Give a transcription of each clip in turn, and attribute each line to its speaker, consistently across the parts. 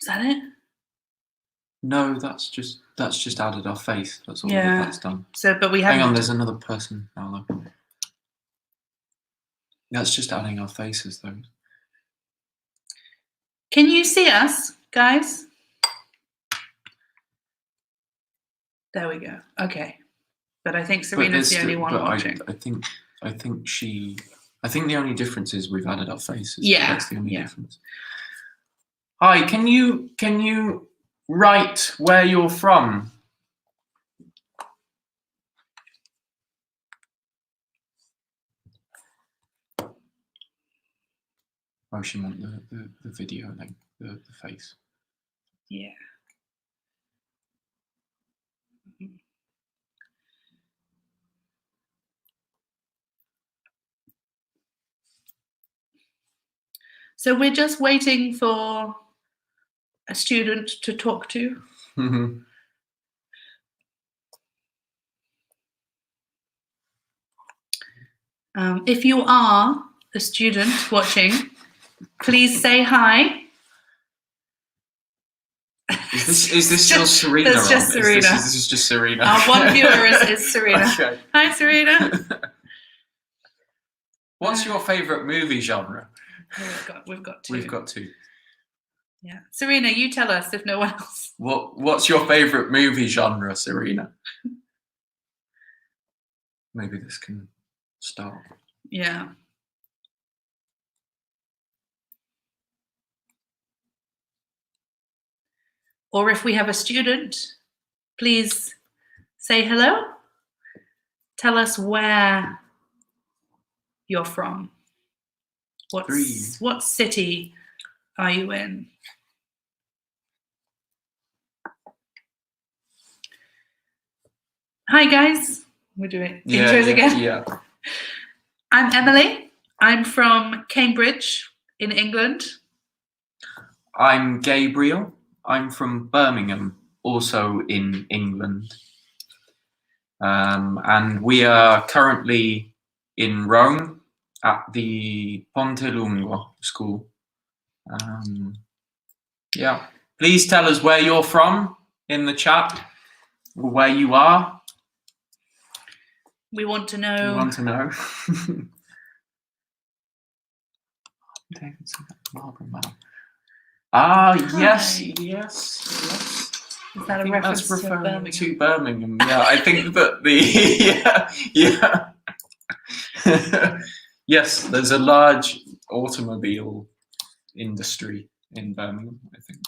Speaker 1: Is that it?
Speaker 2: No, that's just added our face. That's all
Speaker 1: Yeah.
Speaker 2: that's done.
Speaker 1: So, but we haven't.
Speaker 2: Hang on, there's another person now. Look. That's just adding our faces, though.
Speaker 1: Can you see us, guys? There we go. Okay. But I think Serena's the only one watching.
Speaker 2: I think the only difference is we've added our faces.
Speaker 1: Yeah.
Speaker 2: That's the only difference. Hi, can you write where you're from? Oh, she meant the video, like the face.
Speaker 1: Yeah. So we're just waiting for a student to talk to. If you are a student watching, please say hi.
Speaker 2: Is this still Serena?
Speaker 1: That's just Serena.
Speaker 2: This is just Serena.
Speaker 1: Our one viewer is Serena.
Speaker 2: Okay.
Speaker 1: Hi, Serena.
Speaker 2: What's your favourite movie genre?
Speaker 1: We've got two.
Speaker 2: We've got two.
Speaker 1: Yeah, Serena, you tell us if no one else.
Speaker 2: What's your favourite movie genre, Serena? Maybe this can start.
Speaker 1: Yeah. Or if we have a student, please say hello. Tell us where you're from. What city are you in? Hi guys, we're doing intros again.
Speaker 2: Yeah.
Speaker 1: I'm Emily. I'm from Cambridge in England.
Speaker 2: I'm Gabriel. I'm from Birmingham, also in England. And we are currently in Rome at the Ponte Lungo school. Yeah. Please tell us where you're from in the chat, or where you are.
Speaker 1: We want to know.
Speaker 2: We want to know. Davidson, Marlborough Man. Ah, yes.
Speaker 1: Is that
Speaker 2: I
Speaker 1: a
Speaker 2: think
Speaker 1: reference
Speaker 2: that's referring
Speaker 1: to Birmingham?
Speaker 2: to Birmingham. Yeah, I think that yes, there's a large automobile industry in Birmingham. I think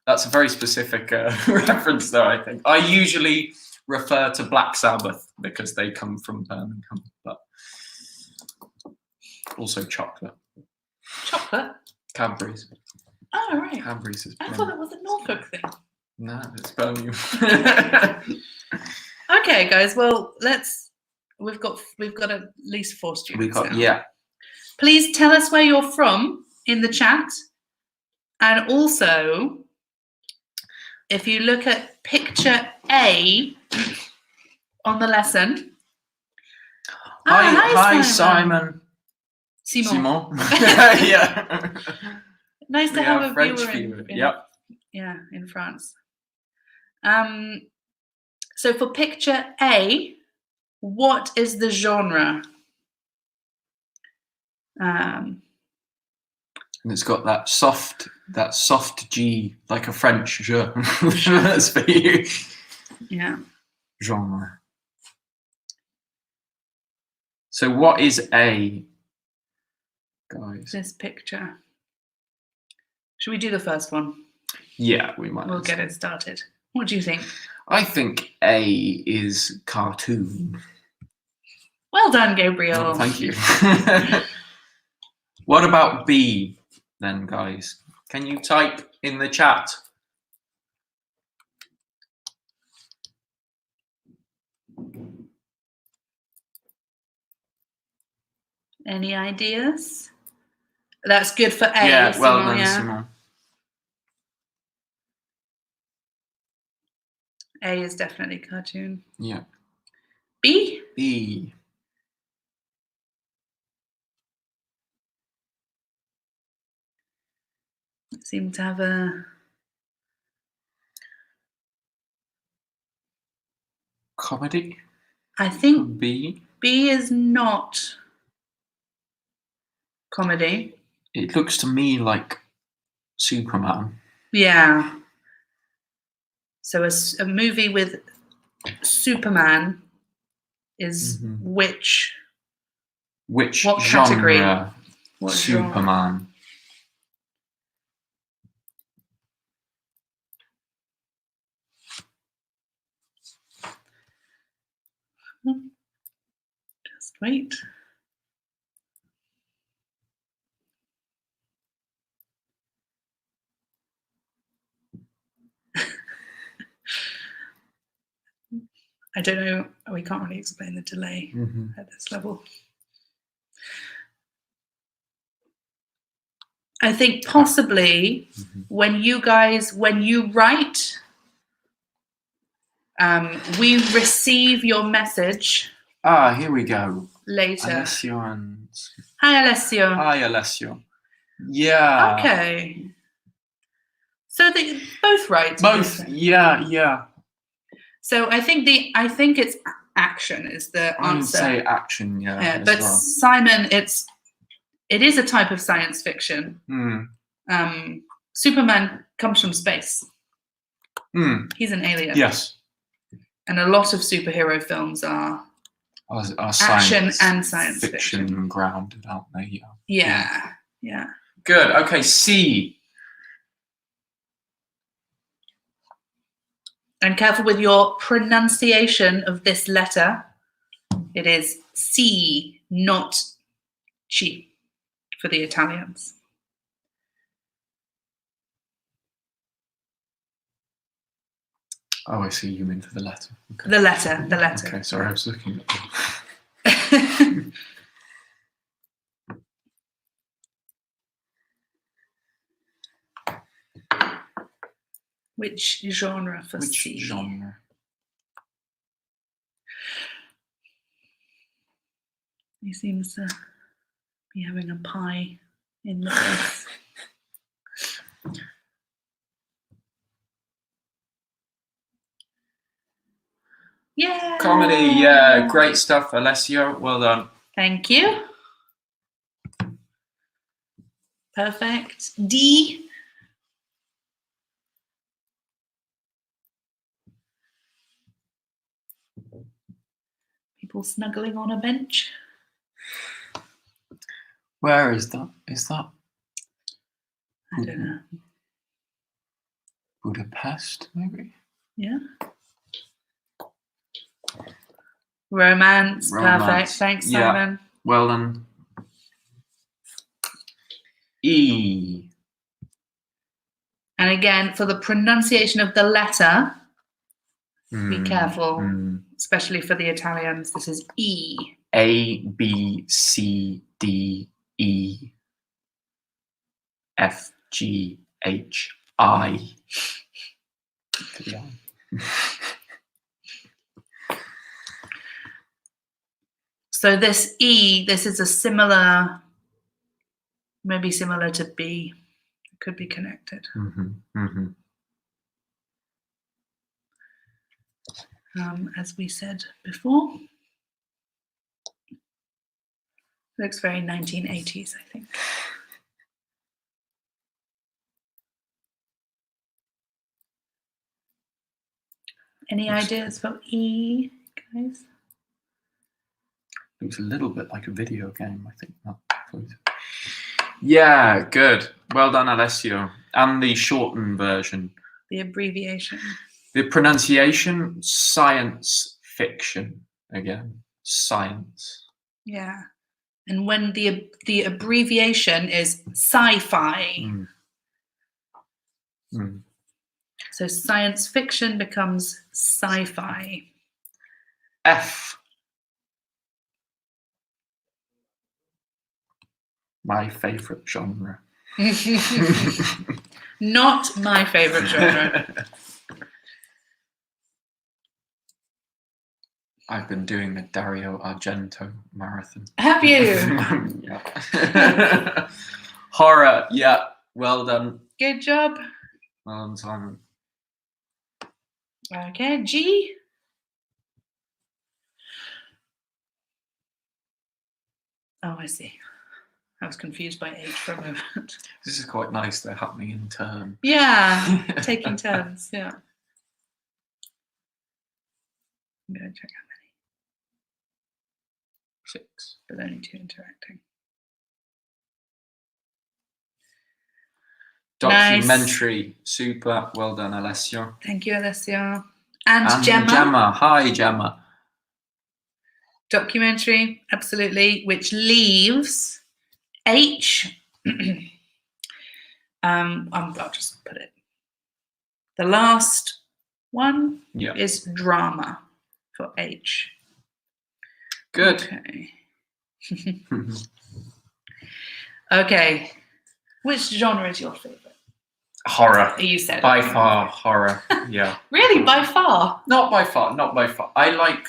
Speaker 2: that's a very specific reference, though. I think I usually refer to Black Sabbath because they come from Birmingham, but also chocolate.
Speaker 1: Chocolate?
Speaker 2: Cadbury's.
Speaker 1: Oh, right.
Speaker 2: Cadbury's is
Speaker 1: I thought that was a Norfolk thing.
Speaker 2: No, it's Birmingham.
Speaker 1: Okay, guys. Well, we've got at least 4 students now.
Speaker 2: Yeah.
Speaker 1: Please tell us where you're from in the chat, and also, if you look at picture A on the lesson.
Speaker 2: Hi, Simon.
Speaker 1: Simon.
Speaker 2: Yeah.
Speaker 1: Nice to have a
Speaker 2: French
Speaker 1: viewer in France. So for picture A, what is the genre?
Speaker 2: And it's got that soft G, like a French je. That's for you.
Speaker 1: Yeah.
Speaker 2: Genre. So what is A, guys?
Speaker 1: This picture. Should we do the first one?
Speaker 2: Yeah, we might.
Speaker 1: We'll get it started. What do you think?
Speaker 2: I think A is cartoon.
Speaker 1: Well done, Gabriel.
Speaker 2: Oh, thank you. What about B then, guys? Can you type in the chat?
Speaker 1: Any ideas? That's good for A.
Speaker 2: Yeah, well done,
Speaker 1: yeah.
Speaker 2: Simon.
Speaker 1: A is definitely cartoon.
Speaker 2: Yeah.
Speaker 1: B?
Speaker 2: B.
Speaker 1: Seem to have a
Speaker 2: Comedy.
Speaker 1: I think
Speaker 2: B.
Speaker 1: B is not comedy.
Speaker 2: It looks to me like Superman.
Speaker 1: Yeah. So a movie with Superman is
Speaker 2: Mhm.
Speaker 1: which?
Speaker 2: Which
Speaker 1: What
Speaker 2: genre?
Speaker 1: category? What genre?
Speaker 2: Superman.
Speaker 1: Just wait. I don't know. We can't really explain the delay
Speaker 2: Mhm.
Speaker 1: at this level. I think possibly
Speaker 2: Mhm.
Speaker 1: when you write, we receive your message
Speaker 2: Ah, here we go.
Speaker 1: later.
Speaker 2: Alessio and.
Speaker 1: Hi, Alessio.
Speaker 2: Hi, Alessio. Yeah.
Speaker 1: Okay. So they both right.
Speaker 2: Both. Yeah.
Speaker 1: So I think it's action is the
Speaker 2: I would
Speaker 1: answer.
Speaker 2: say action. Yeah.
Speaker 1: Yeah,
Speaker 2: as
Speaker 1: but
Speaker 2: well.
Speaker 1: Simon, it is a type of science fiction.
Speaker 2: Hmm.
Speaker 1: Superman comes from space. He's an alien.
Speaker 2: Yes.
Speaker 1: And a lot of superhero films are
Speaker 2: Are
Speaker 1: action and science fiction.
Speaker 2: grounded, aren't they?
Speaker 1: Yeah.
Speaker 2: Good. Okay. C.
Speaker 1: And careful with your pronunciation of this letter. It is C, not C for the Italians.
Speaker 2: Oh, I see. You mean for the letter. Okay.
Speaker 1: The letter.
Speaker 2: Okay. Sorry, I was looking at.
Speaker 1: Which genre for
Speaker 2: Which
Speaker 1: C?
Speaker 2: genre?
Speaker 1: He seems to be having a pie in the face. Yeah.
Speaker 2: Comedy. Yeah. Great stuff, Alessio. Well done.
Speaker 1: Thank you. Perfect. D. People snuggling on a bench.
Speaker 2: Where is that? Is that
Speaker 1: I don't know.
Speaker 2: Budapest? Maybe.
Speaker 1: Yeah. Romance. Perfect. Thanks,
Speaker 2: Yeah.
Speaker 1: Simon.
Speaker 2: Well done. E.
Speaker 1: And again, for the pronunciation of the letter, be careful, especially for the Italians. This is E.
Speaker 2: A, B, C, D, E, F, G, H, I.
Speaker 1: So this E, this is a similar, maybe similar to B. It could be connected. As we said before. Looks very 1980s, I think. Any ideas for E, guys?
Speaker 2: Looks a little bit like a video game, I think. Yeah, good. Well done, Alessio. And the shortened version.
Speaker 1: The abbreviation.
Speaker 2: The pronunciation, science fiction. Again, science.
Speaker 1: Yeah. And when the abbreviation is sci-fi. So science fiction becomes sci-fi.
Speaker 2: F. My favorite genre.
Speaker 1: Not my favorite genre.
Speaker 2: I've been doing the Dario Argento marathon.
Speaker 1: Have you?
Speaker 2: Yeah. Horror. Yeah. Well done.
Speaker 1: Good job.
Speaker 2: Well done, Simon.
Speaker 1: Okay, G. Oh, I see. I was confused by age for a moment.
Speaker 2: This is quite nice. They're happening in turn.
Speaker 1: Yeah, taking turns. Yeah. I'm going to check how many,
Speaker 2: 6.
Speaker 1: but only 2 interacting.
Speaker 2: Documentary. Super. Well done, Alessio.
Speaker 1: Thank you, Alessio. And
Speaker 2: Gemma.
Speaker 1: Gemma.
Speaker 2: Hi, Gemma.
Speaker 1: Documentary, absolutely, which leaves H. I'll just put it. The last one
Speaker 2: Yeah.
Speaker 1: is drama for H.
Speaker 2: Good.
Speaker 1: Okay. Okay. Which genre is your favorite?
Speaker 2: Horror.
Speaker 1: You said
Speaker 2: By
Speaker 1: it.
Speaker 2: far, horror. Yeah.
Speaker 1: Really, by far.
Speaker 2: Not by far. Not by far. I like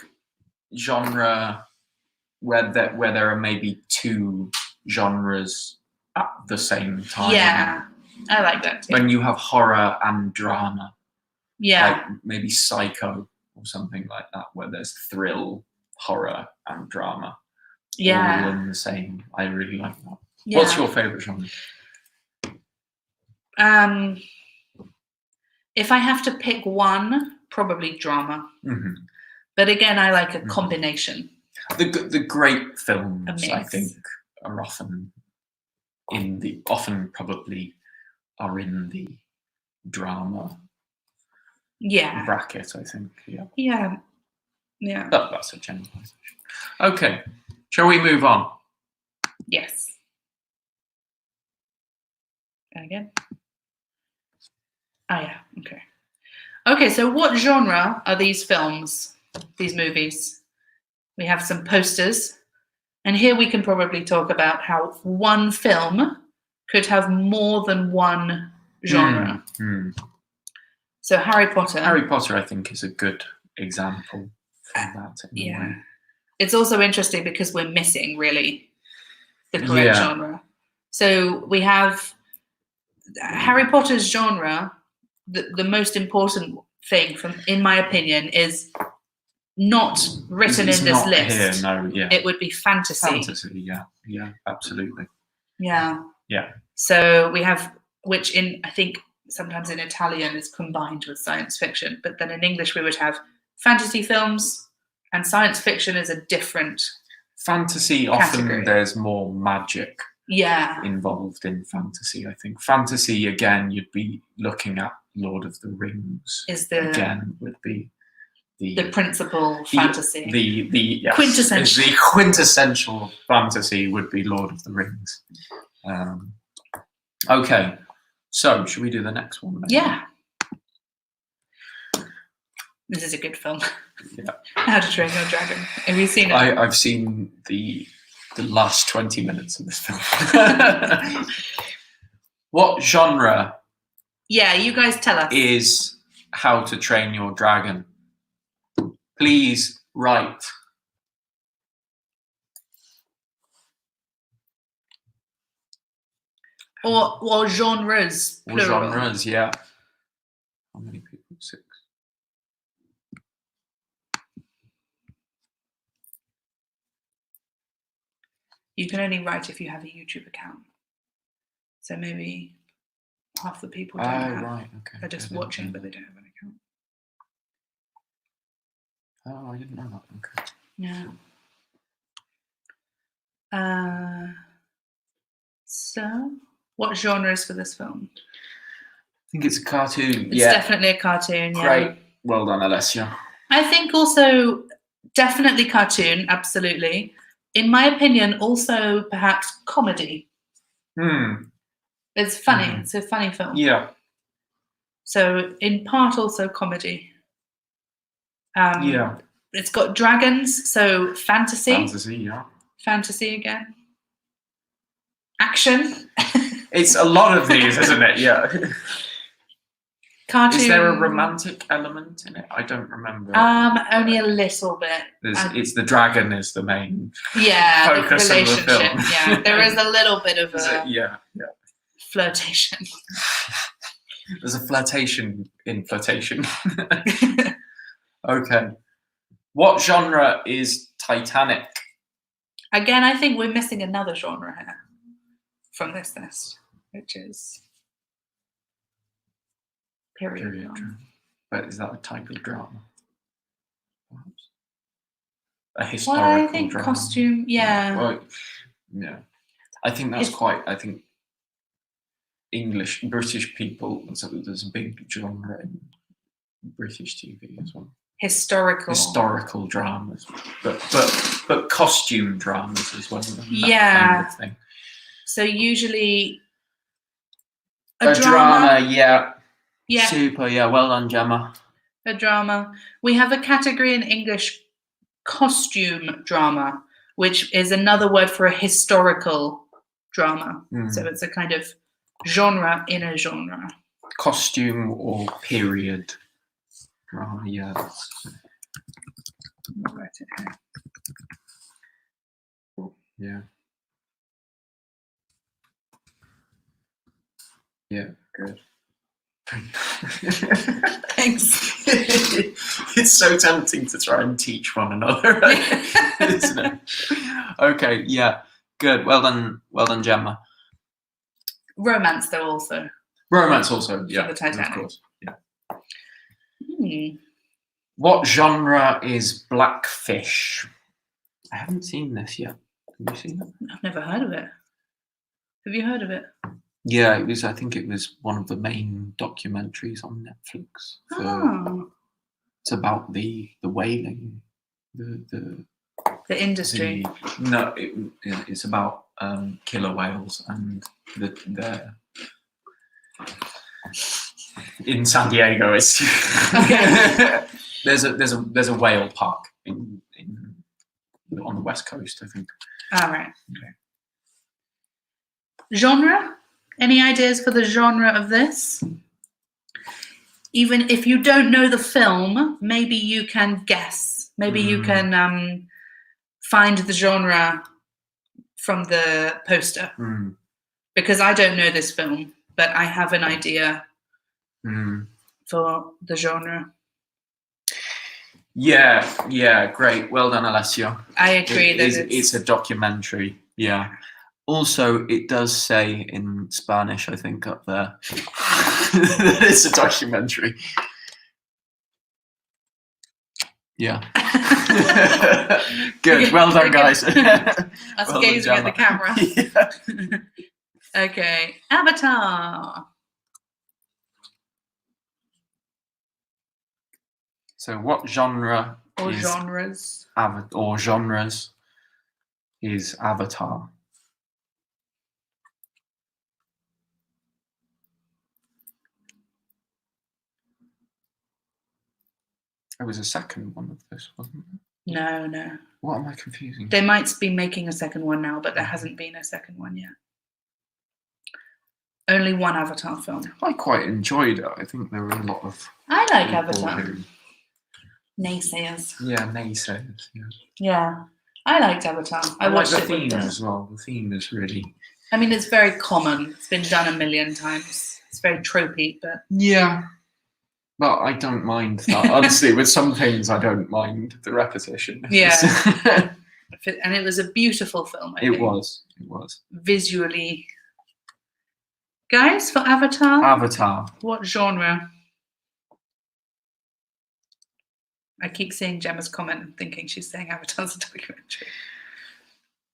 Speaker 2: genre where there are maybe 2 genres at the same time.
Speaker 1: Yeah, I like that too.
Speaker 2: When you have horror and drama,
Speaker 1: Yeah,
Speaker 2: like maybe Psycho or something like that, where there's thrill, horror, and drama, all
Speaker 1: yeah,
Speaker 2: in the same. I really like that.
Speaker 1: yeah.
Speaker 2: What's your favorite genre?
Speaker 1: If I have to pick one, probably drama.
Speaker 2: Mm-hmm.
Speaker 1: But again, I like a combination.
Speaker 2: The great films,
Speaker 1: A
Speaker 2: I
Speaker 1: mix.
Speaker 2: think, are often probably are in the drama
Speaker 1: Yeah,
Speaker 2: bracket. I think. Yeah.
Speaker 1: yeah, yeah.
Speaker 2: That's a generalization. Okay, shall we move on?
Speaker 1: Yes. And again. Oh yeah. Okay. Okay. So, what genre are these films? These movies? We have some posters, and here we can probably talk about how one film could have more than one genre. So, Harry Potter.
Speaker 2: Harry Potter, I think, is a good example for that. In a way.
Speaker 1: It's also interesting because we're missing really the correct genre. So we have Harry Potter's genre. The most important thing, in my opinion, is not written
Speaker 2: It's
Speaker 1: in this
Speaker 2: not
Speaker 1: list.
Speaker 2: Here, no, yeah.
Speaker 1: It would be fantasy.
Speaker 2: Fantasy, yeah, absolutely.
Speaker 1: Yeah.
Speaker 2: Yeah.
Speaker 1: So we have, which I think sometimes in Italian is combined with science fiction, but then in English we would have fantasy films, and science fiction is a different
Speaker 2: fantasy.
Speaker 1: category.
Speaker 2: Often there's more magic involved in fantasy. I think fantasy, again, you'd be looking at Lord of the Rings. Would be
Speaker 1: the principal fantasy.
Speaker 2: The
Speaker 1: quintessential.
Speaker 2: The quintessential fantasy would be Lord of the Rings. Okay, so should we do the next one? Maybe?
Speaker 1: Yeah. This is a good film.
Speaker 2: Yeah.
Speaker 1: How to Train Your Dragon. Have you seen it?
Speaker 2: I've seen the last 20 minutes of this film. What genre?
Speaker 1: Yeah, you guys tell us.
Speaker 2: Is How to Train Your Dragon? Please write.
Speaker 1: Or genres.
Speaker 2: Or
Speaker 1: Plural.
Speaker 2: genres, yeah. How many people? 6.
Speaker 1: You can only write if you have a YouTube account. So maybe half the people don't have.
Speaker 2: Right, okay.
Speaker 1: They're just watching, but they don't have an account.
Speaker 2: Oh, I didn't know that. Okay.
Speaker 1: Yeah. So, what genre is for this film?
Speaker 2: I think it's a cartoon.
Speaker 1: It's definitely a cartoon. Yeah.
Speaker 2: Great. Well done, Alessia.
Speaker 1: I think also definitely cartoon. Absolutely. In my opinion, also perhaps comedy. It's funny. It's a funny film.
Speaker 2: Yeah.
Speaker 1: So in part also comedy.
Speaker 2: Yeah.
Speaker 1: It's got dragons, so fantasy.
Speaker 2: Fantasy, yeah.
Speaker 1: Fantasy again. Action.
Speaker 2: It's a lot of these, isn't it? Yeah.
Speaker 1: Cartoon.
Speaker 2: Is there a romantic element in it? I don't remember.
Speaker 1: Only a little bit.
Speaker 2: It's the dragon is the main
Speaker 1: the
Speaker 2: focus
Speaker 1: relationship.
Speaker 2: of the film.
Speaker 1: Yeah, there is a little bit of
Speaker 2: yeah.
Speaker 1: flirtation.
Speaker 2: There's a flirtation in flirtation. Okay. What genre is Titanic?
Speaker 1: Again, I think we're missing another genre here from this list, which is period
Speaker 2: Period
Speaker 1: drama.
Speaker 2: drama. But is that a type of drama? Perhaps. A historical
Speaker 1: Well, I think
Speaker 2: drama.
Speaker 1: costume, yeah.
Speaker 2: Well, yeah. I think that's
Speaker 1: His-
Speaker 2: quite. I think British people. There's a big genre in British TV as well. Historical dramas, but costume dramas as well. That
Speaker 1: Yeah.
Speaker 2: kind of thing.
Speaker 1: So usually
Speaker 2: A drama, yeah.
Speaker 1: Yeah,
Speaker 2: Super, yeah. Well done, Gemma.
Speaker 1: a drama. We have a category in English, costume drama, which is another word for a historical drama. So it's a kind of genre in a genre.
Speaker 2: Costume or period drama, yeah.
Speaker 1: I'll write it here.
Speaker 2: Yeah. Yeah, good.
Speaker 1: Thanks.
Speaker 2: It's so tempting to try and teach one another, isn't it? Okay, yeah, good. Well done, Gemma.
Speaker 1: Romance, though, also.
Speaker 2: Romance, also, yeah,
Speaker 1: the Titanic.
Speaker 2: of course. Yeah.
Speaker 1: Hmm.
Speaker 2: What genre is Blackfish? I haven't seen this yet. Have you seen it?
Speaker 1: I've never heard of it. Have you heard of it?
Speaker 2: Yeah, it was. I think it was one of the main documentaries on Netflix.
Speaker 1: Oh,
Speaker 2: It's about the whaling, the
Speaker 1: industry.
Speaker 2: no, it's about killer whales and the in San Diego. It's
Speaker 1: Okay.
Speaker 2: there's a whale park in on the west coast, I think.
Speaker 1: All right.
Speaker 2: Okay.
Speaker 1: Genre? Any ideas for the genre of this? Even if you don't know the film, maybe you can guess. Maybe you can find the genre from the poster. Because I don't know this film, but I have an idea for the genre.
Speaker 2: Yeah, great. Well done, Alessio.
Speaker 1: I agree
Speaker 2: It's a documentary. Yeah. Also, it does say in Spanish, I think, up there, that it's a documentary. Yeah. Good. Well done, guys.
Speaker 1: Us
Speaker 2: Well
Speaker 1: gazing
Speaker 2: done,
Speaker 1: at the camera.
Speaker 2: Yeah.
Speaker 1: Okay. Avatar.
Speaker 2: So, what genre
Speaker 1: Or
Speaker 2: is
Speaker 1: genres.
Speaker 2: genres is Avatar? There was a second one of this, wasn't there?
Speaker 1: No.
Speaker 2: What am I confusing?
Speaker 1: They might be making a second one now, but there hasn't been a second one yet. Only one Avatar film.
Speaker 2: I quite enjoyed it. I think there were a lot of
Speaker 1: I like
Speaker 2: people
Speaker 1: Avatar.
Speaker 2: who-
Speaker 1: Naysayers.
Speaker 2: Yeah, naysayers. Yeah.
Speaker 1: Yeah. I liked Avatar. I
Speaker 2: I like
Speaker 1: watched
Speaker 2: the
Speaker 1: it with
Speaker 2: theme
Speaker 1: them.
Speaker 2: as well. The theme is really.
Speaker 1: I mean, it's very common. It's been done a million times. It's very tropey, but
Speaker 2: Yeah. But I don't mind that. Honestly, with some things, I don't mind the repetition.
Speaker 1: Yeah. and it was a beautiful film. I
Speaker 2: It
Speaker 1: think.
Speaker 2: was.
Speaker 1: Visually. Guys, for Avatar,
Speaker 2: Avatar.
Speaker 1: what genre? I keep seeing Gemma's comment and thinking she's saying Avatar's a documentary.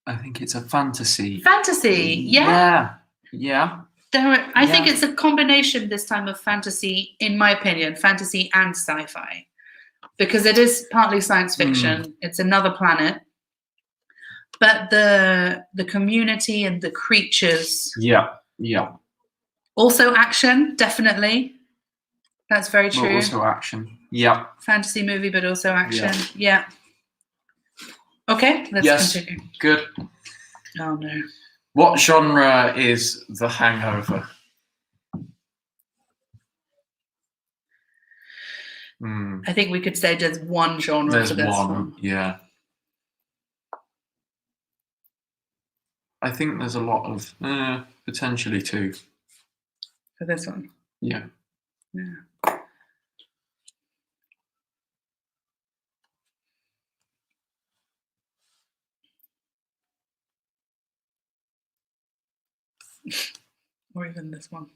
Speaker 2: I think it's a fantasy.
Speaker 1: Fantasy, yeah.
Speaker 2: Yeah.
Speaker 1: I think it's a combination this time of fantasy, in my opinion, fantasy and sci-fi. Because it is partly science fiction. It's another planet. But the community and the creatures.
Speaker 2: Yeah.
Speaker 1: Also action, definitely. That's very true.
Speaker 2: But also action. Yeah.
Speaker 1: Fantasy movie, but also action. Yeah. Okay, let's continue.
Speaker 2: Good.
Speaker 1: Oh no.
Speaker 2: What genre is The Hangover?
Speaker 1: I think we could say there's one genre
Speaker 2: There's
Speaker 1: for this
Speaker 2: one. Yeah. I think there's a lot of potentially two.
Speaker 1: For this one.
Speaker 2: Yeah.
Speaker 1: Or even this one.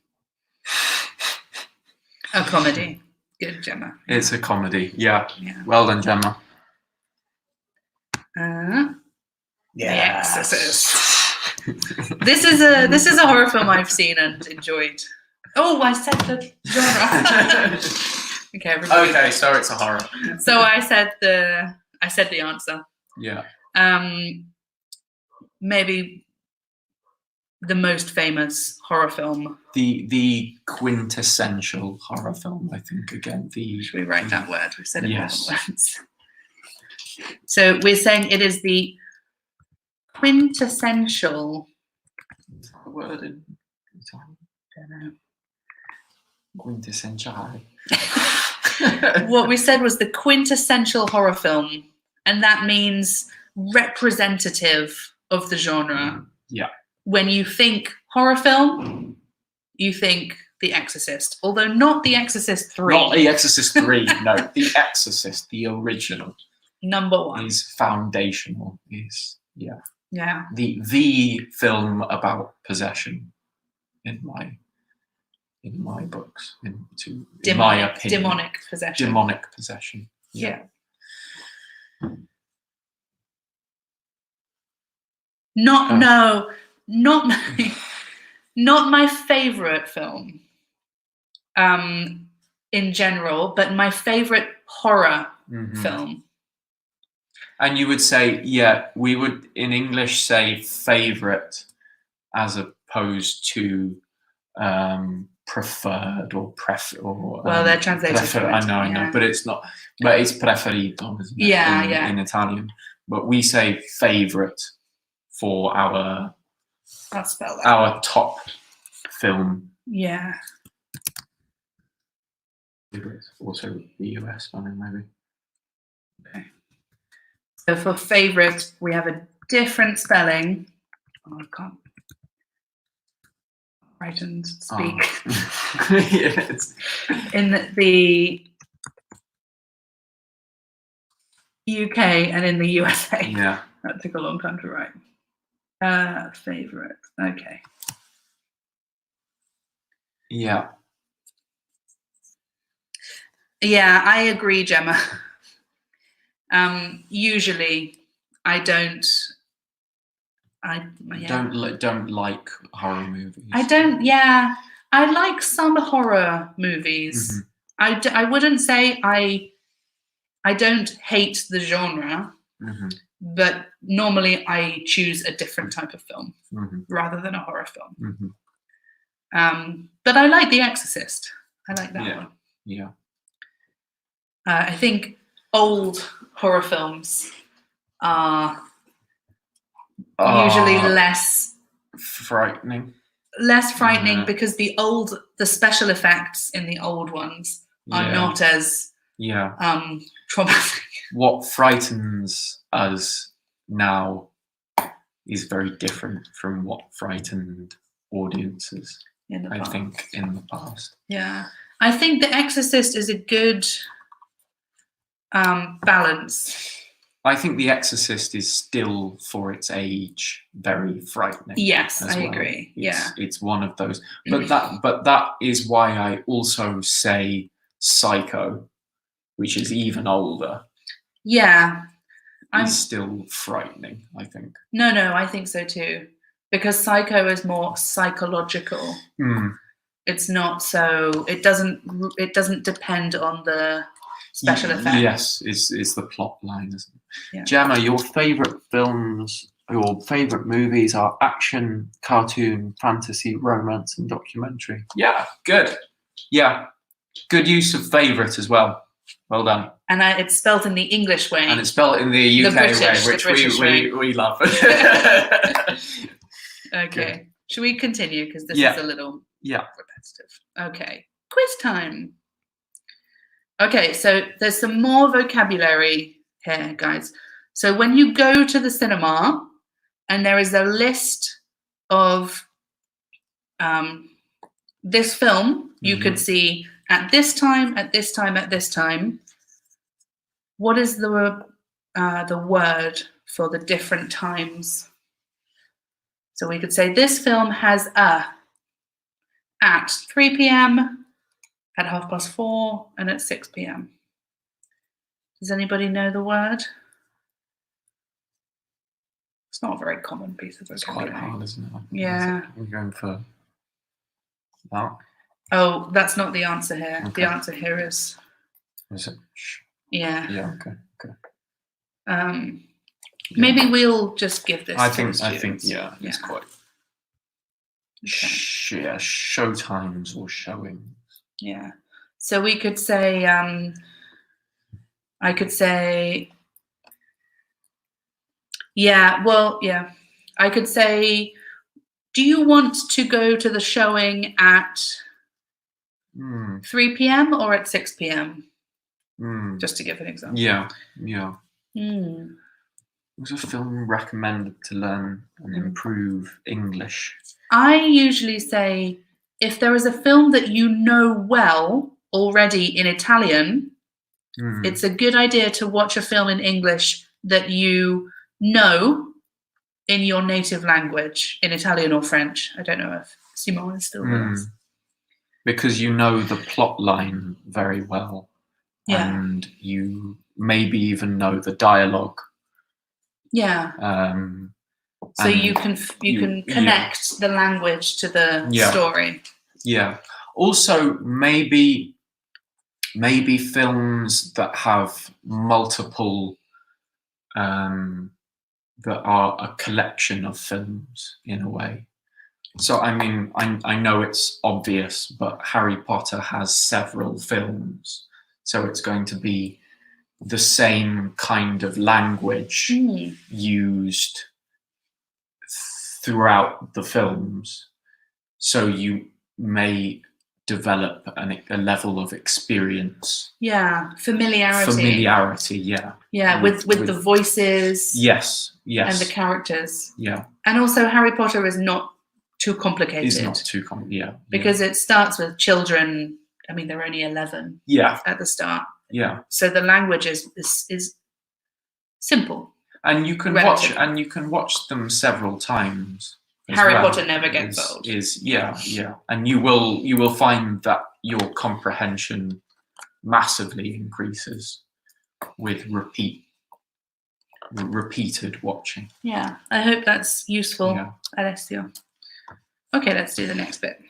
Speaker 1: A comedy. Good, Gemma.
Speaker 2: It's a comedy. Yeah.
Speaker 1: Yeah.
Speaker 2: Well done, Gemma.
Speaker 1: The Exorcist. This is a horror film I've seen and enjoyed. Oh, I said the genre. Okay, everybody.
Speaker 2: Okay, so it's a horror.
Speaker 1: So I said the answer.
Speaker 2: Yeah.
Speaker 1: Maybe the most famous horror film.
Speaker 2: The quintessential horror film, I think. Again,
Speaker 1: Should we write that word? We've said it more
Speaker 2: Yes.
Speaker 1: than once. So we're saying it is the quintessential.
Speaker 2: word in Italian.
Speaker 1: Don't know.
Speaker 2: Quintessential.
Speaker 1: What we said was the quintessential horror film, and that means representative of the genre.
Speaker 2: Yeah.
Speaker 1: When you think horror film, you think The Exorcist, although not The Exorcist 3.
Speaker 2: Not The Exorcist 3, no. The Exorcist, the original,
Speaker 1: Number 1.
Speaker 2: is foundational.
Speaker 1: Yeah.
Speaker 2: The film about possession in my books, in my opinion.
Speaker 1: Demonic possession.
Speaker 2: Demonic possession.
Speaker 1: Yeah. Not my favorite film in general, but my favorite horror
Speaker 2: Mhm.
Speaker 1: film.
Speaker 2: And you would say, yeah, we would in English say favorite as opposed to preferred or
Speaker 1: Well, they're translated.
Speaker 2: I know,
Speaker 1: yeah.
Speaker 2: but it's not. But it's preferito, isn't it?
Speaker 1: Yeah,
Speaker 2: in Italian. But we say favorite for our
Speaker 1: I'll spell that.
Speaker 2: our top film.
Speaker 1: Yeah.
Speaker 2: Also the US spelling, maybe.
Speaker 1: So for favorite, we have a different spelling. Oh, I can't write and speak.
Speaker 2: Yes.
Speaker 1: In the UK and in the USA.
Speaker 2: Yeah.
Speaker 1: That took a long time to write. Favorite. Okay.
Speaker 2: Yeah.
Speaker 1: Yeah, I agree, Gemma. Usually, I don't.
Speaker 2: Don't like horror movies.
Speaker 1: I don't. Yeah, I like some horror movies.
Speaker 2: Mhm.
Speaker 1: I wouldn't say I don't hate the genre,
Speaker 2: Mhm.
Speaker 1: but normally I choose a different type of film
Speaker 2: Mhm.
Speaker 1: rather than a horror film.
Speaker 2: Mhm.
Speaker 1: But I like The Exorcist. I like that
Speaker 2: Yeah.
Speaker 1: one.
Speaker 2: Yeah.
Speaker 1: I think old horror films are usually less
Speaker 2: frightening.
Speaker 1: frightening
Speaker 2: Yeah.
Speaker 1: because the special effects in the old ones are
Speaker 2: Yeah.
Speaker 1: not as
Speaker 2: Yeah.
Speaker 1: traumatic.
Speaker 2: What frightens us now is very different from what frightened audiences,
Speaker 1: In the
Speaker 2: I
Speaker 1: past.
Speaker 2: think, in the past.
Speaker 1: Yeah, I think The Exorcist is a good balance.
Speaker 2: I think The Exorcist is still, for its age, very frightening.
Speaker 1: Yes,
Speaker 2: as
Speaker 1: I
Speaker 2: well.
Speaker 1: agree.
Speaker 2: It's one of those. But that is why I also say Psycho, which is even older,
Speaker 1: Yeah,
Speaker 2: is still frightening, I think.
Speaker 1: No, I think so too. Because Psycho is more psychological. It's not so. It doesn't depend on the special effects.
Speaker 2: Yes, it's the plot line, isn't it?
Speaker 1: Yeah.
Speaker 2: Gemma, your favourite films, your favourite movies are action, cartoon, fantasy, romance, and documentary. Yeah, good. Yeah, good use of favourite as well. Well done.
Speaker 1: And it's spelled in the English way.
Speaker 2: And it's spelled in the UK
Speaker 1: British
Speaker 2: way, which
Speaker 1: way.
Speaker 2: we love.
Speaker 1: Okay. Should we continue? Because this
Speaker 2: Yeah.
Speaker 1: is a little
Speaker 2: Yeah.
Speaker 1: repetitive. Okay. Quiz time. Okay, so there's some more vocabulary here, guys. So when you go to the cinema and there is a list of this film you could see at this time, at this time, at this time, what is the word for the different times? So we could say this film has a at 3 p.m., at 4:30, and at 6 p.m. Does anybody know the word? It's not a very common piece of
Speaker 2: It's
Speaker 1: vocabulary.
Speaker 2: quite hard, isn't it?
Speaker 1: Yeah.
Speaker 2: We're going for that.
Speaker 1: Oh, that's not the answer here.
Speaker 2: Okay.
Speaker 1: The answer here is
Speaker 2: Is it?
Speaker 1: yeah.
Speaker 2: Yeah. Okay. Okay. Yeah.
Speaker 1: Maybe we'll just give this.
Speaker 2: I
Speaker 1: to
Speaker 2: think.
Speaker 1: the
Speaker 2: I think.
Speaker 1: students.
Speaker 2: Yeah. It's quite. Yeah. Show times or showing.
Speaker 1: Yeah. So we could say. I could say. Yeah. Well. Yeah. I could say. Do you want to go to the showing at 3 p.m. or at 6 p.m.? Just to give an example.
Speaker 2: Yeah. Yeah.
Speaker 1: Mm.
Speaker 2: Was a film recommended to learn and improve English?
Speaker 1: I usually say if there is a film that you know well already in Italian, it's a good idea to watch a film in English that you know in your native language, in Italian or French. I don't know if Simone is still with us.
Speaker 2: Because you know the plot line very well.
Speaker 1: Yeah.
Speaker 2: And you maybe even know the dialogue.
Speaker 1: Yeah. So you can connect the language to the story.
Speaker 2: Yeah. Also, maybe films that have multiple, that are a collection of films in a way. So I mean, I know it's obvious, but Harry Potter has several films, so it's going to be the same kind of language used throughout the films, so you may develop a level of experience.
Speaker 1: Yeah, familiarity.
Speaker 2: Yeah,
Speaker 1: with the voices.
Speaker 2: Yes.
Speaker 1: And the characters.
Speaker 2: Yeah.
Speaker 1: And also, Harry Potter is not too complicated.
Speaker 2: It's not too complicated. Yeah.
Speaker 1: Because it starts with children. I mean, they're only 11.
Speaker 2: Yeah.
Speaker 1: At the start.
Speaker 2: Yeah.
Speaker 1: So the language is simple.
Speaker 2: And you can watch them several times.
Speaker 1: Harry Potter never gets old.
Speaker 2: And you will find that your comprehension massively increases with repeated watching.
Speaker 1: Yeah, I hope that's useful, Alessio. Okay, let's do the next bit.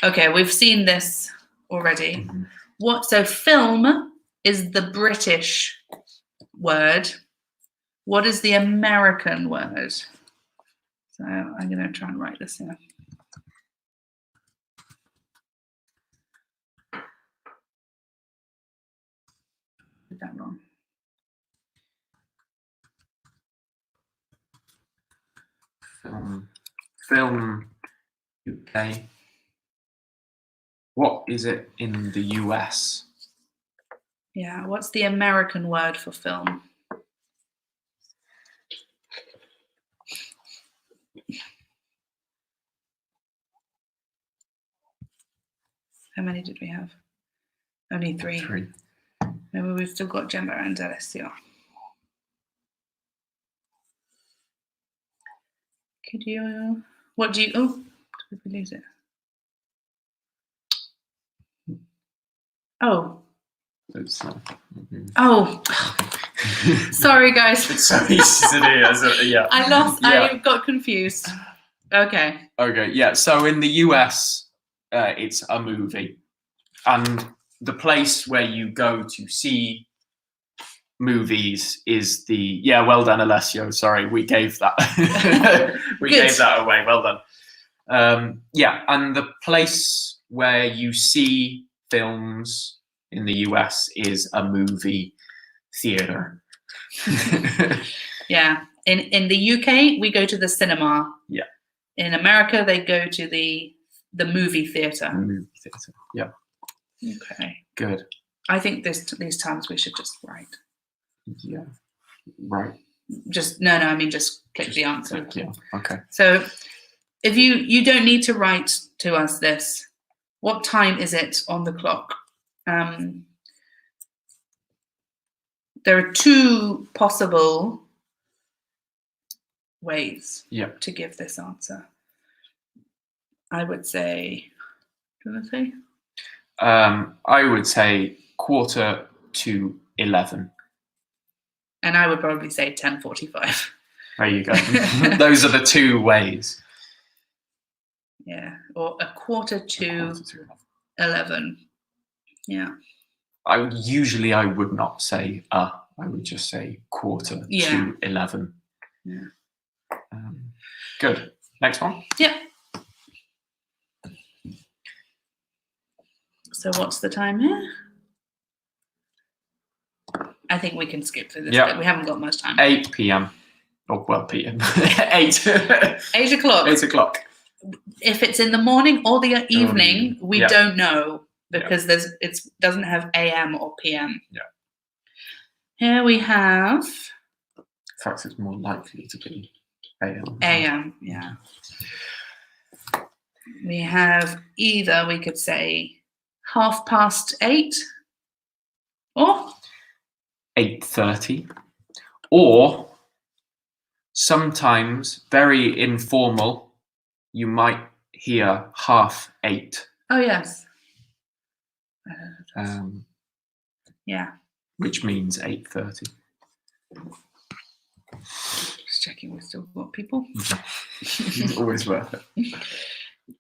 Speaker 1: Okay, we've seen this already. So film is the British word. What is the American word? So I'm going to try and write this here. Did that wrong.
Speaker 2: Film UK. What is it in the US?
Speaker 1: Yeah, what's the American word for film? How many did we have? Only 3.
Speaker 2: 3.
Speaker 1: Maybe we've still got Gemma and Alessio. Did we lose it? Oh. Sorry, guys.
Speaker 2: It's so easy to do. Yeah.
Speaker 1: I got confused. Okay.
Speaker 2: Yeah. So in the US, it's a movie, and the place where you go to see movies is the well done, Alessio. Sorry, we gave that gave that away. Well done. And the place where you see films in the US is a movie theater.
Speaker 1: Yeah. In the UK, we go to the cinema.
Speaker 2: Yeah.
Speaker 1: In America, they go to the movie theater.
Speaker 2: Movie theater. Yeah.
Speaker 1: Okay. Good. I think these times we should just write.
Speaker 2: Yeah. Right.
Speaker 1: Just click the answer.
Speaker 2: Yeah. Okay.
Speaker 1: So if you don't need to write to us this. What time is it on the clock? There are 2 possible ways
Speaker 2: Yeah.
Speaker 1: to give this answer. I would say, do you want to say?
Speaker 2: I would say 11:45.
Speaker 1: And I would probably say 10:45.
Speaker 2: There you go. Those are the two ways.
Speaker 1: Yeah, or 11:45. 11. Yeah.
Speaker 2: I would not say I would just say 11:15.
Speaker 1: Yeah.
Speaker 2: Good. Next one.
Speaker 1: Yep. So what's the time here? I think we can skip through this bit. We haven't got much time.
Speaker 2: 8 p.m. Oh, well, p.m. 8.
Speaker 1: 8 o'clock.
Speaker 2: 8 o'clock.
Speaker 1: If it's in the morning or the evening, we
Speaker 2: Yeah.
Speaker 1: don't know because it doesn't have AM or PM.
Speaker 2: Yeah.
Speaker 1: Here we have
Speaker 2: In fact, it's more likely to be AM.
Speaker 1: AM, yeah. We have either, we could say 8:30 or
Speaker 2: 8:30, or sometimes very informal, you might hear 8:30.
Speaker 1: oh yes, yeah.
Speaker 2: Which means 8:30.
Speaker 1: Just checking we've still got people.
Speaker 2: Always worth it.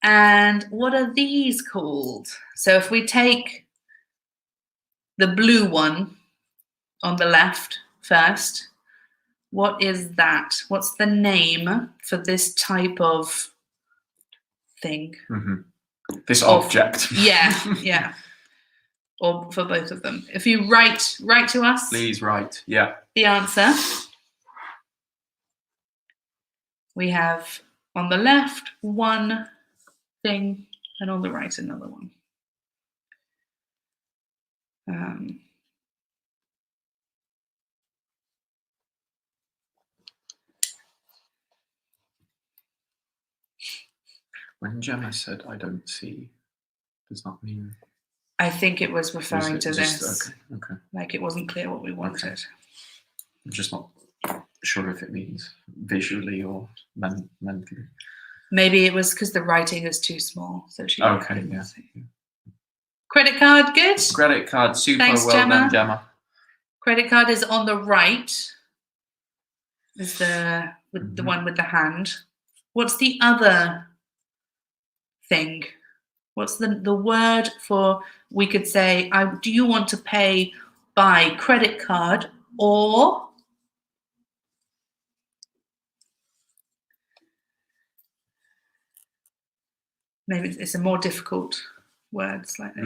Speaker 1: And what are these called? So if we take the blue one on the left first, what is that? What's the name for this type of thing?
Speaker 2: This object.
Speaker 1: Yeah, yeah. Or for both of them. If you write to us
Speaker 2: Please write. Yeah.
Speaker 1: the answer. We have on the left one thing and on the right another one.
Speaker 2: When Gemma said I don't see, does that mean?
Speaker 1: I think it was referring to this.
Speaker 2: Okay.
Speaker 1: Like it wasn't clear what we wanted.
Speaker 2: I'm just not sure if it means visually or mentally.
Speaker 1: Maybe it was because the writing is too small. So she couldn't
Speaker 2: yeah.
Speaker 1: see. Credit card, good.
Speaker 2: Credit card, super.
Speaker 1: Thanks,
Speaker 2: well
Speaker 1: Gemma.
Speaker 2: done, Gemma.
Speaker 1: Credit card is on the right. Is the one with the hand. What's the other thing? What's the word for? We could say, do you want to pay by credit card or? Maybe it's a more difficult word slightly.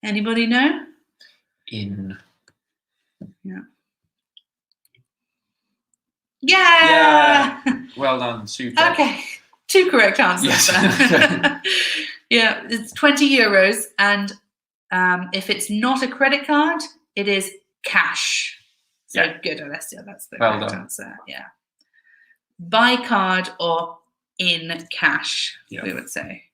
Speaker 1: Anybody know?
Speaker 2: In.
Speaker 1: Yeah. Yeah.
Speaker 2: Well done, super.
Speaker 1: Okay. 2 correct answers.
Speaker 2: Yes.
Speaker 1: Yeah, it's 20 euros. And if it's not a credit card, it is cash. So good, Alessia. That's the correct answer. Yeah. By card or in cash, we would say.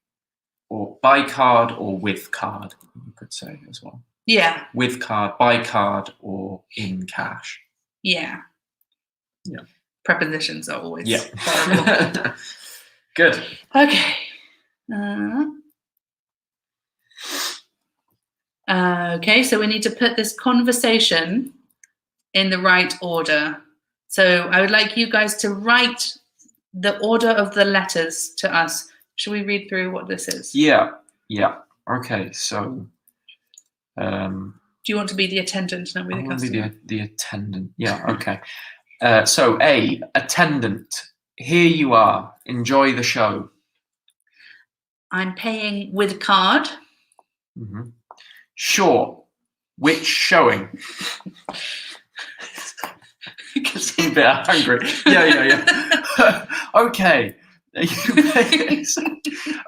Speaker 2: Or by card or with card, you could say as well.
Speaker 1: Yeah.
Speaker 2: With card, by card, or in cash.
Speaker 1: Yeah.
Speaker 2: Yeah.
Speaker 1: Prepositions are always
Speaker 2: horrible. Good.
Speaker 1: Okay. Okay, so we need to put this conversation in the right order. So I would like you guys to write the order of the letters to us. Should we read through what this is?
Speaker 2: Yeah. Okay, so...
Speaker 1: do you want to be the attendant, not be the customer?
Speaker 2: Be the attendant. Yeah, okay. So A, attendant. Here you are. Enjoy the show.
Speaker 1: I'm paying with card.
Speaker 2: Sure. Which showing? Because I'm a bit hungry. Yeah. Okay.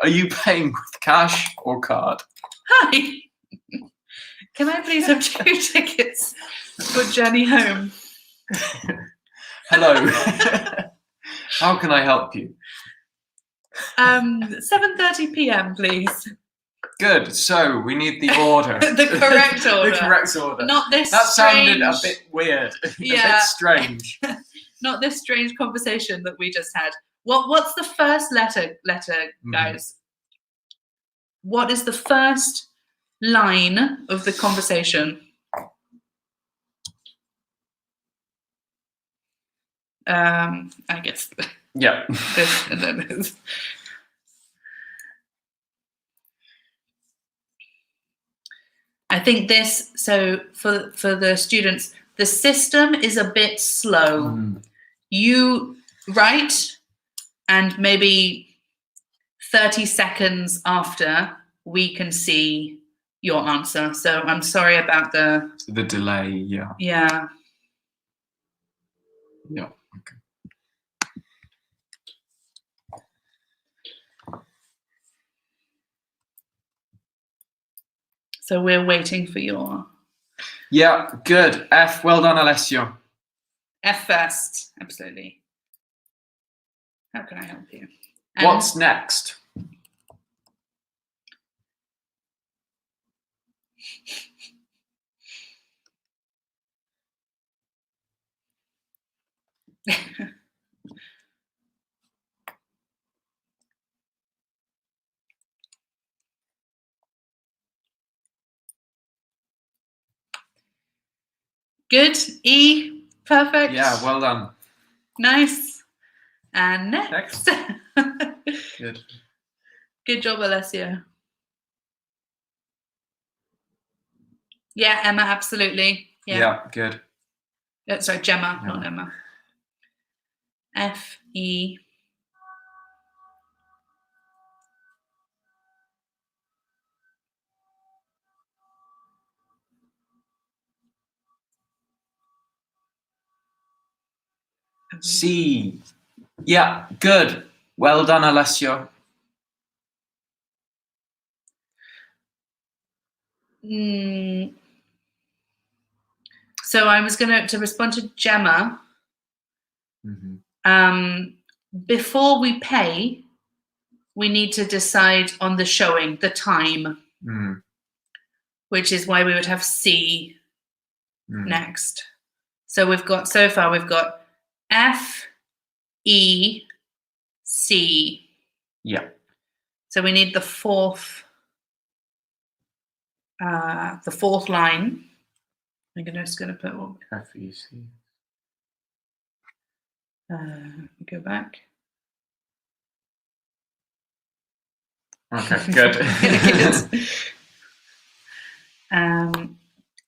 Speaker 2: Are you paying with cash or card?
Speaker 1: Hi. Can I please have 2 tickets for journey home?
Speaker 2: Hello. How can I help you?
Speaker 1: 7:30 p.m. please.
Speaker 2: Good. So we need the order.
Speaker 1: The correct order.
Speaker 2: The correct order.
Speaker 1: Not this
Speaker 2: That sounded a
Speaker 1: strange-
Speaker 2: bit weird. A
Speaker 1: Yeah.
Speaker 2: bit strange.
Speaker 1: Not this strange conversation that we just had. What's the first letter, guys? What is the first line of the conversation? I guess
Speaker 2: Yeah.
Speaker 1: this and then this. I think this, so for the students, the system is a bit slow. You write, and maybe 30 seconds after, we can see your answer. So I'm sorry about the
Speaker 2: delay. Yeah.
Speaker 1: Yeah.
Speaker 2: Yeah. Okay.
Speaker 1: So we're waiting for your
Speaker 2: Yeah. Good. F. Well done, Alessio.
Speaker 1: F first. Absolutely. How can I help you?
Speaker 2: What's next?
Speaker 1: Good. E. Perfect.
Speaker 2: Yeah. Well done.
Speaker 1: Nice. And next.
Speaker 2: Good.
Speaker 1: Good job, Alessio. Yeah, Emma, absolutely.
Speaker 2: Yeah. Good.
Speaker 1: Sorry, Gemma, not
Speaker 2: Yeah.
Speaker 1: Emma. F, E.
Speaker 2: C. Yeah. Good. Well done, Alessio.
Speaker 1: So I was going to respond to Gemma. Before we pay, we need to decide on the showing, the time, which is why we would have C next. So so far we've got F, E, C.
Speaker 2: Yeah.
Speaker 1: So we need the fourth line. I'm just going to put what?
Speaker 2: F, E, C.
Speaker 1: Go back.
Speaker 2: Okay, good.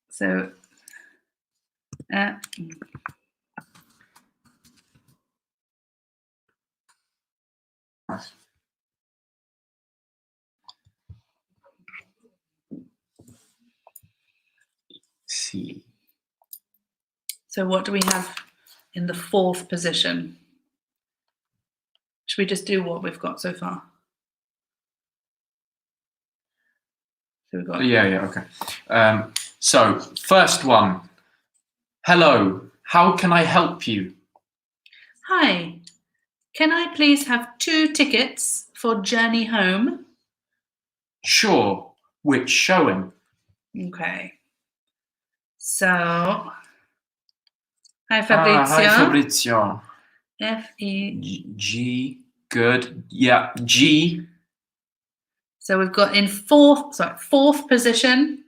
Speaker 1: So
Speaker 2: Nice. C.
Speaker 1: So what do we have in the fourth position? Should we just do what we've got so far? So we've got
Speaker 2: Yeah, okay. So first one. Hello, how can I help you?
Speaker 1: Hi, can I please have 2 tickets for Journey Home?
Speaker 2: Sure. Which showing?
Speaker 1: Okay. So, hi Fabrizio.
Speaker 2: Hi Fabrizio.
Speaker 1: F-E.
Speaker 2: G. Good. Yeah, G.
Speaker 1: So we've got in fourth position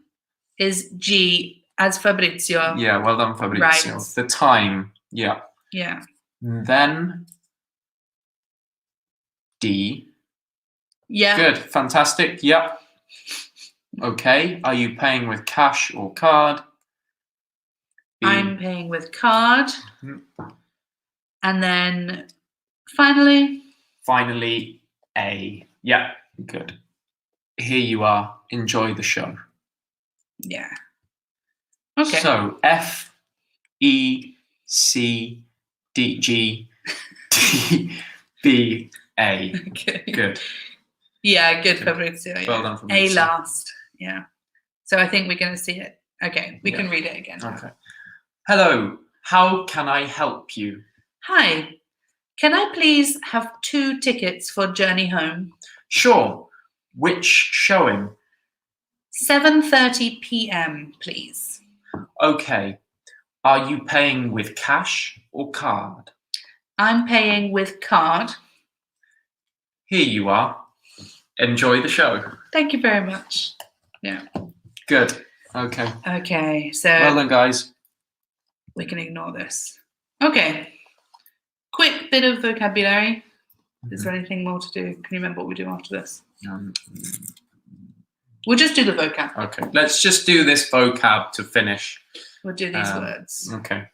Speaker 1: is G as Fabrizio.
Speaker 2: Yeah, well done, Fabrizio.
Speaker 1: Right.
Speaker 2: The time. Yeah.
Speaker 1: Yeah.
Speaker 2: Then D.
Speaker 1: Yeah.
Speaker 2: Good. Fantastic. Yeah. Okay. Are you paying with cash or card? B.
Speaker 1: I'm paying with card.
Speaker 2: Mhm.
Speaker 1: And then finally,
Speaker 2: A. Yeah. Good. Here you are. Enjoy the show.
Speaker 1: yeah. Okay.
Speaker 2: So F, E, C, D, G, D, B, A.
Speaker 1: Okay.
Speaker 2: Good.
Speaker 1: Yeah, good
Speaker 2: Good.
Speaker 1: Fabrizio. Yeah.
Speaker 2: Well done,
Speaker 1: A
Speaker 2: Fabrizio.
Speaker 1: last. Yeah. So I think we're going to see it. Okay, we can read it again.
Speaker 2: Okay. Hello. How can I help you?
Speaker 1: Hi, can I please have 2 tickets for Journey Home?
Speaker 2: Sure. Which showing?
Speaker 1: 7:30 p.m., please.
Speaker 2: Okay. Are you paying with cash or card?
Speaker 1: I'm paying with card.
Speaker 2: Here you are. Enjoy the show.
Speaker 1: Thank you very much. Yeah.
Speaker 2: Good. Okay.
Speaker 1: Okay, so
Speaker 2: Well done, guys.
Speaker 1: we can ignore this. Okay. Quick bit of vocabulary. Is there anything more to do? Can you remember what we do after this? We'll just do the vocab.
Speaker 2: Okay. Let's just do this vocab to finish.
Speaker 1: We'll do these words.
Speaker 2: Okay.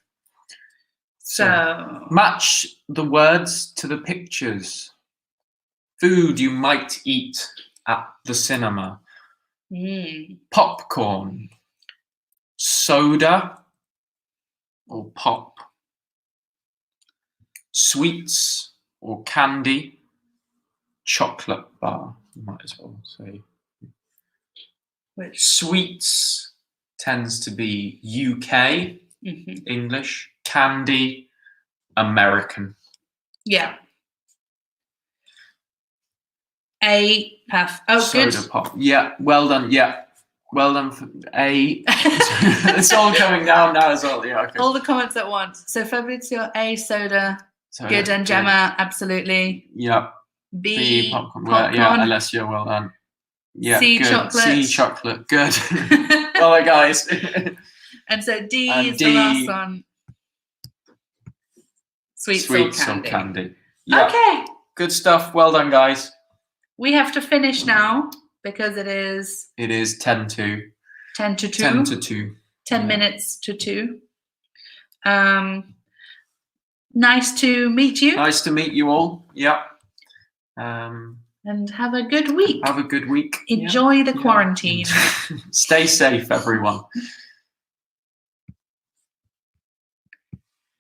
Speaker 1: So,
Speaker 2: Match the words to the pictures. Food you might eat at the cinema. Popcorn. Soda or pop. Sweets or candy. Chocolate bar. You might as well say.
Speaker 1: which?
Speaker 2: Sweets tends to be UK, English. Candy, American.
Speaker 1: Yeah. A path. Oh,
Speaker 2: Soda
Speaker 1: good.
Speaker 2: pop. Yeah, well done. Yeah, well done for A. It's all coming down now as well. Yeah, okay.
Speaker 1: All the comments at once. So Fabrizio, A, soda.
Speaker 2: So,
Speaker 1: Good. And Gemma, absolutely.
Speaker 2: Yeah.
Speaker 1: B,
Speaker 2: popcorn.
Speaker 1: popcorn.
Speaker 2: Yeah, Alessio, well done. Yeah,
Speaker 1: C,
Speaker 2: good.
Speaker 1: chocolate.
Speaker 2: C, chocolate. Good. Well done, guys.
Speaker 1: And so D
Speaker 2: And
Speaker 1: is
Speaker 2: D,
Speaker 1: the last one. Sweets or candy.
Speaker 2: Yeah.
Speaker 1: Okay.
Speaker 2: Good stuff. Well done, guys.
Speaker 1: We have to finish now because it is
Speaker 2: It is 10 to
Speaker 1: 10 to 2.
Speaker 2: 10 to 2.
Speaker 1: 10 minutes to 2. Nice to meet you.
Speaker 2: Nice to meet you all. Yeah.
Speaker 1: And have a good week.
Speaker 2: Have a good week.
Speaker 1: Enjoy the quarantine.
Speaker 2: Stay safe, everyone.